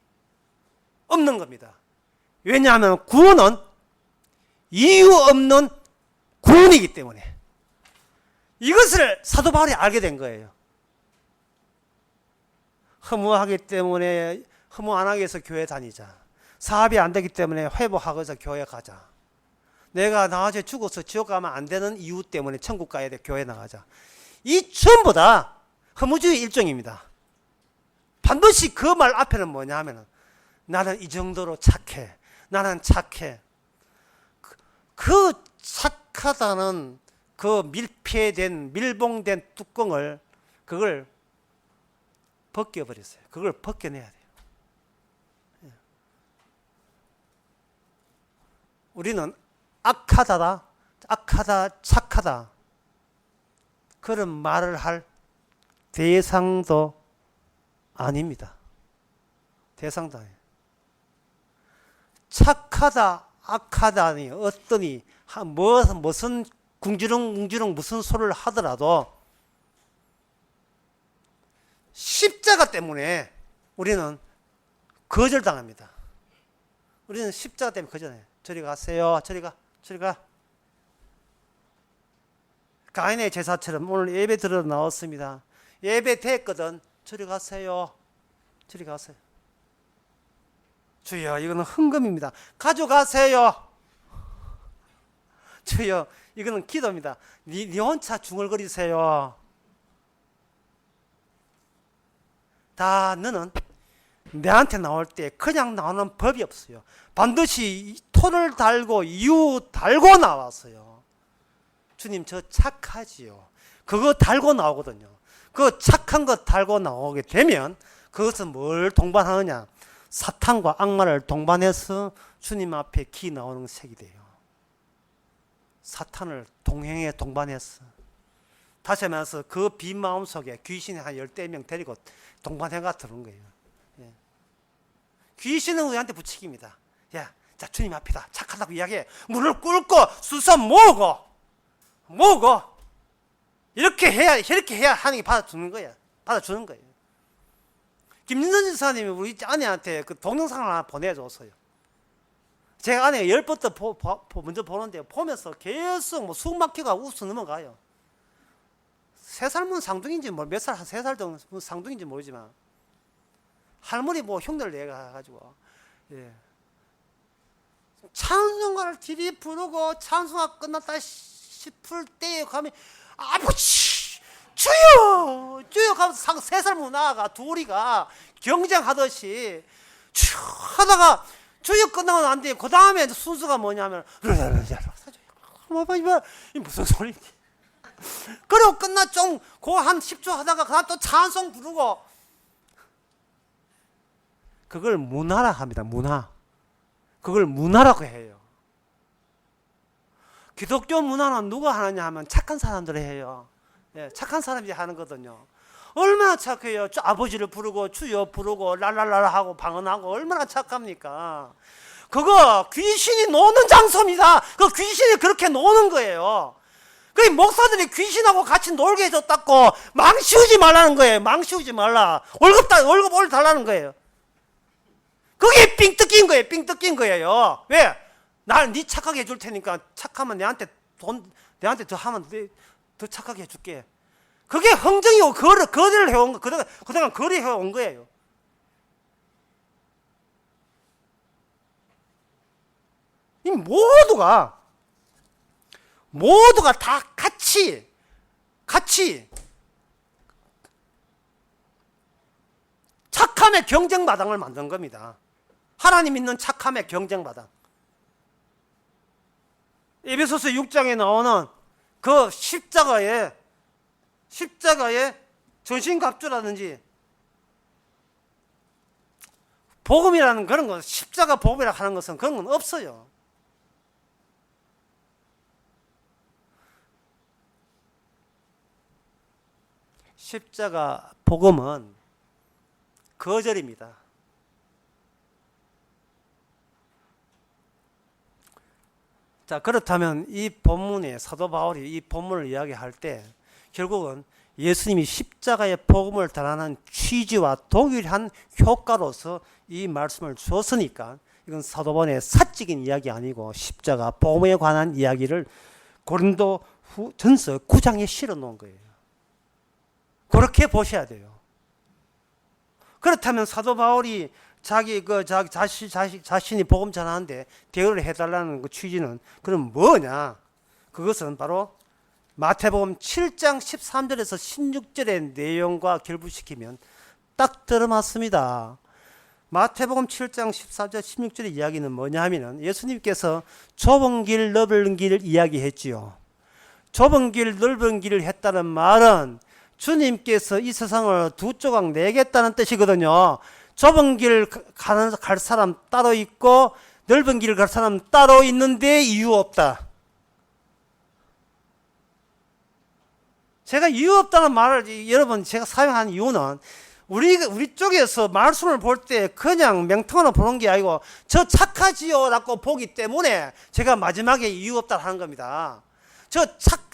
없는 겁니다. 왜냐하면 구원은 이유 없는 구원이기 때문에. 이것을 사도 바울이 알게 된 거예요. 허무하기 때문에 허무 안 하기 위해서 교회 다니자. 사업이 안 되기 때문에 회복하기 위해서 교회 가자. 내가 나중에 죽어서 지옥 가면 안 되는 이유 때문에 천국 가야 돼. 교회 나가자. 이 전부 다 허무주의 일종입니다. 반드시 그 말 앞에는 뭐냐 하면, 나는 이 정도로 착해. 나는 착해. 그 착하다는 그 밀봉된 뚜껑을, 그걸 벗겨버렸어요. 그걸 벗겨내야 돼요. 우리는 악하다, 착하다, 그런 말을 할 대상도 아닙니다. 대상도 아니에요. 착하다, 악하다니, 어떠니, 무슨 궁지렁궁지렁 무슨 소리를 하더라도 십자가 때문에 우리는 거절당합니다. 우리는 십자가 때문에 거절해요. 저리 가세요. 저리 가. 저리 가. 가인의 제사처럼 오늘 예배 들어 나왔습니다. 예배 됐거든. 저리 가세요. 저리 가세요. 주여, 이거는 헌금입니다. 가져가세요. 주여, 이거는 기도입니다. 니 혼자 중얼거리세요. 다 너는 내한테 나올 때 그냥 나오는 법이 없어요. 반드시 토를 달고 이유 달고 나왔어요. 주님, 저 착하지요. 그거 달고 나오거든요. 그 착한 것 달고 나오게 되면 그것은 뭘 동반하느냐? 사탄과 악마를 동반해서 주님 앞에 기 나오는 색이 돼요. 사탄을 동행에 동반해서. 다시 말해서 그 빈 마음 속에 귀신이 한 10명 데리고 동반해가 들어온 거예요. 예. 귀신은 우리한테 부추깁니다. 야, 자, 주님 앞이다. 착하다고 이야기해. 문을 꿇고 수서 모으고 이렇게 해야 하나님이 받아주는 거야. 받아주는 거예요. 김진선 지사님이 우리 아내한테 그 동영상을 하나 보내줬어요. 제가 아내가 10번부터 먼저 보는데 보면서 계속 뭐 숨 막히고 웃어 넘어가요. 3살문 상둥인지 몇 살, 한 3살 정도 상둥인지 모르지만 할머니 뭐 흉내를 내가지고 예. 찬송가를 들이 부르고 찬송가 끝났다 싶을 때에 가면 아버지 주여 주여 하면서 3살문 나아가 둘이가 경쟁하듯이 쭉 하다가 주여 끝나고 난 뒤에 그 다음에 순서가 뭐냐면 이 무슨 소리지? 그리고 끝나 좀 한 10초 하다가 그 다음 또 찬송 부르고 그걸 문화라 합니다. 문화. 그걸 문화라고 해요. 기독교 문화는 누가 하느냐 하면 착한 사람들이 해요. 예, 착한 사람들이 하는 거거든요. 얼마나 착해요. 아버지를 부르고 주여 부르고 랄랄랄라 하고 방언하고 얼마나 착합니까? 그거 귀신이 노는 장소입니다. 그 귀신이 그렇게 노는 거예요. 그 목사들이 귀신하고 같이 놀게 해줬다고 망치우지 말라는 거예요. 망치우지 말라. 월급 올 달라는 거예요. 그게 삥 뜯긴 거예요. 삥 뜯긴 거예요. 왜? 날 네 착하게 해줄 테니까 착하면 내한테 더 하면 더 착하게 해줄게. 그게 흥정이고 거래를 해온 거, 그동안 거래해온 거예요. 이 모두가 다 같이 착함의 경쟁마당을 만든 겁니다. 하나님 있는 착함의 경쟁마당. 에베소서 6장에 나오는 그 십자가의 전신갑주라든지 복음이라는 그런 거, 십자가 복음이라 하는 것은 그런 건 없어요. 십자가 복음은 거절입니다. 자, 그렇다면 이 본문에 사도 바울이 이 본문을 이야기할 때 결국은 예수님이 십자가의 복음을 전하는 취지와 동일한 효과로서 이 말씀을 주었으니까 이건 사도 바울의 사적인 이야기 아니고 십자가 복음에 관한 이야기를 고린도 전서 9장에 실어 놓은 거예요. 그렇게 보셔야 돼요. 그렇다면 사도 바울이 자신이 복음 전하는데 대우를 해달라는 그 취지는 그럼 뭐냐? 그것은 바로 마태복음 7장 13절에서 16절의 내용과 결부시키면 딱 들어맞습니다. 마태복음 7장 14절 16절의 이야기는 뭐냐 하면은 예수님께서 좁은 길 넓은 길을 이야기했지요. 좁은 길 넓은 길을 했다는 말은 주님께서 이 세상을 두 조각 내겠다는 뜻이거든요. 좁은 길 갈 사람 따로 있고 넓은 길 갈 사람 따로 있는데 이유 없다. 제가 이유 없다는 말을 여러분 제가 사용한 이유는 우리 쪽에서 말씀을 볼 때 그냥 맹통으로 보는 게 아니고 저 착하지요 라고 보기 때문에 제가 마지막에 이유 없다 하는 겁니다. 저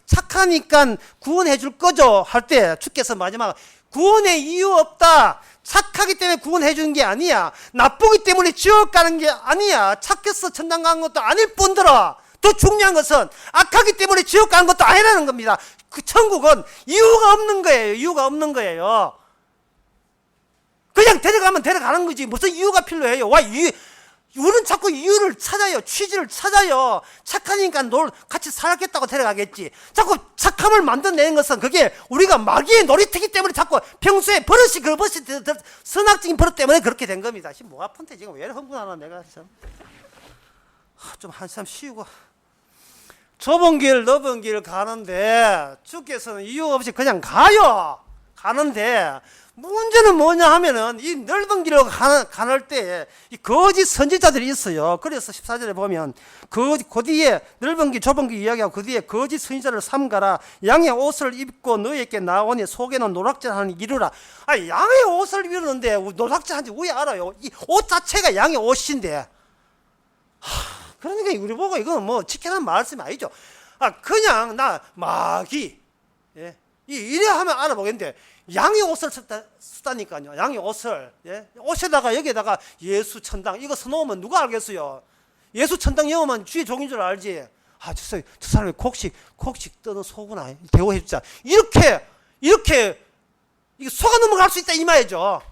착하니까 구원해 줄 거죠 할 때 주께서 마지막 구원의 이유 없다. 착하기 때문에 구원해 주는 게 아니야. 나쁘기 때문에 지옥 가는 게 아니야. 착해서 천당 가는 것도 아닐 뿐더러 더 중요한 것은 악하기 때문에 지옥 가는 것도 아니라는 겁니다. 그 천국은 이유가 없는 거예요. 이유가 없는 거예요. 그냥 데려가면 데려가는 거지. 무슨 이유가 필요해요? 우리는 자꾸 이유를 찾아요. 취지를 찾아요. 착하니까 같이 살겠다고 데려가겠지. 자꾸 착함을 만들어내는 것은 그게 우리가 마귀의 놀이터기 때문에 자꾸 평소에 선악적인 버릇 때문에 그렇게 된 겁니다. 지금 목 아픈데 지금 왜 흥분하나 내가 참. 좀 한참 쉬고. 좁은 길, 넓은 길 가는데 주께서는 이유 없이 그냥 가요. 가는데 문제는 뭐냐 하면은 이 넓은 길을 가는 때에 이 거짓 선지자들이 있어요. 그래서 14절에 보면 그 뒤에 넓은 길 좁은 길 이야기하고 그 뒤에 거짓 선지자를 삼가라. 양의 옷을 입고 너에게 나오니 속에는 노략질하는 이르라. 아니 양의 옷을 입었는데 노략질하는지 왜 알아요? 이 옷 자체가 양의 옷인데. 그러니까 우리 보고 이건 뭐 지켜라는 말씀이 아니죠. 그냥 나 마귀 이래 하면 알아보겠는데 양의 옷을 쓰다니까요. 양의 옷을 옷에다가 여기에다가 예수 천당 이거 써놓으면 누가 알겠어요? 예수 천당 영어만 주의 종인 줄 알지. 저 사람이 곡식 떠는 소구나 대우해 주자. 이렇게 이게 속아 넘어갈 수 있다 이 말이죠.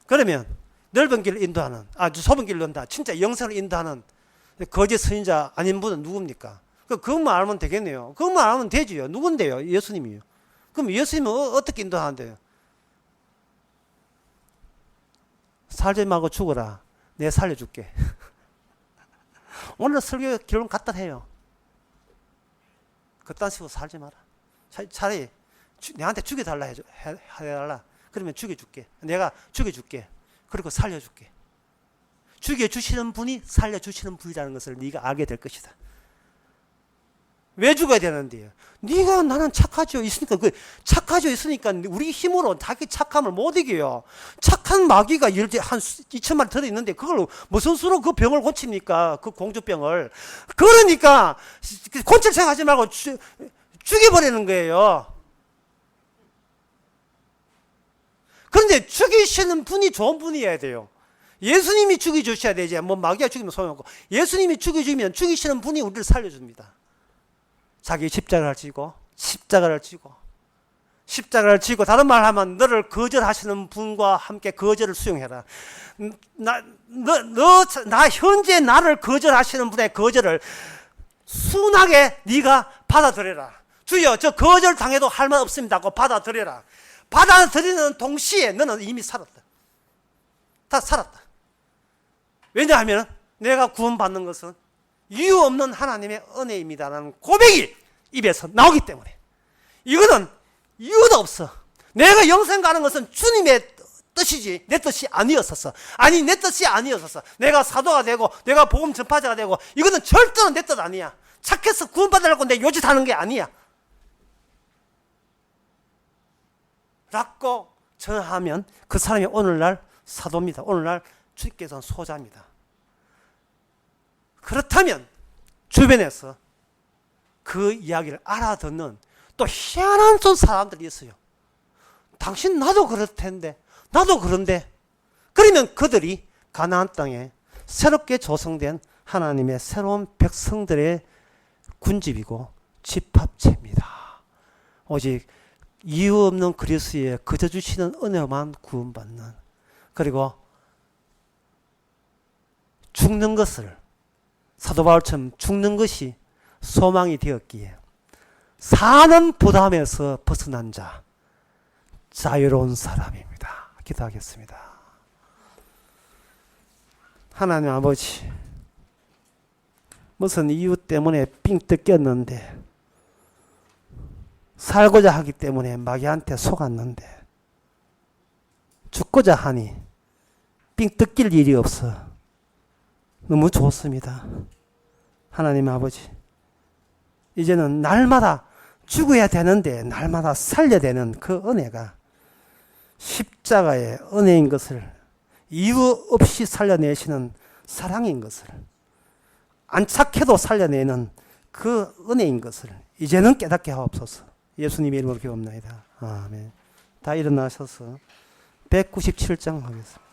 그러면 넓은 길을 인도하는 좁은 길을 인도하는 진짜 영생을 인도하는 거짓 선지자 아닌 분은 누굽니까? 그것만 알면 되겠네요. 그것만 알면 되지요. 누군데요? 예수님이요. 그럼 예수님은 어떻게 인도하는데요? 살지 말고 죽어라. 내가 살려줄게. 오늘 설교 결론 간단해요. 그딴 식으로 살지 마라. 차라리 내한테 죽여달라 해달라. 그러면 죽여줄게. 내가 죽여줄게. 그리고 살려줄게. 죽여주시는 분이 살려주시는 분이라는 것을 네가 알게 될 것이다. 왜 죽어야 되는데요? 네가 나는 착하죠 있으니까 착하죠 있으니까 우리 힘으로 자기 착함을 못 이겨요. 착한 마귀가 한 2천마리 들어있는데 그걸 무슨 수로 그 병을 고칩니까? 그 공주병을. 그러니까 고칠 생각하지 말고 죽여버리는 거예요. 그런데 죽이시는 분이 좋은 분이어야 돼요. 예수님이 죽여주셔야 되지. 뭐 마귀가 죽이면 소용없고 예수님이 죽여주면 죽이시는 분이 우리를 살려줍니다. 자기 십자가를 지고 다른 말 하면 너를 거절하시는 분과 함께 거절을 수용해라. 나 현재 나를 거절하시는 분의 거절을 순하게 네가 받아들여라. 주여 저 거절 당해도 할 말 없습니다고 받아들여라. 받아들이는 동시에 너는 이미 살았다. 다 살았다. 왜냐하면 내가 구원받는 것은 이유 없는 하나님의 은혜입니다라는 고백이 입에서 나오기 때문에. 이거는 이유도 없어. 내가 영생 가는 것은 주님의 뜻이지 내 뜻이 아니었었어. 내 뜻이 아니었었어. 내가 사도가 되고 내가 복음 전파자가 되고 이거는 절대로 내 뜻 아니야. 착해서 구원받으려고 내 요짓하는 게 아니야. 라고 전하면 그 사람이 오늘날 사도입니다. 오늘날 주께서는 소자입니다. 그렇다면 주변에서 그 이야기를 알아듣는 또 희한한 사람들이 있어요. 당신 나도 그럴 텐데 나도 그런데. 그러면 그들이 가나안 땅에 새롭게 조성된 하나님의 새로운 백성들의 군집이고 집합체입니다. 오직 이유 없는 그리스도에 그저 주시는 은혜만 구원받는, 그리고 죽는 것을 사도 바울처럼 죽는 것이 소망이 되었기에 사는 부담에서 벗어난 자, 자유로운 사람입니다. 기도하겠습니다. 하나님 아버지, 무슨 이유 때문에 삥 뜯겼는데, 살고자 하기 때문에 마귀한테 속았는데, 죽고자 하니 삥 뜯길 일이 없어. 너무 좋습니다. 하나님 아버지, 이제는 날마다 죽어야 되는데 날마다 살려야 되는 그 은혜가 십자가의 은혜인 것을 이유 없이 살려내시는 사랑인 것을, 안 착해도 살려내는 그 은혜인 것을 이제는 깨닫게 하옵소서. 예수님의 이름으로 기도합나이다. 아멘. 다 일어나셔서 197장 하겠습니다.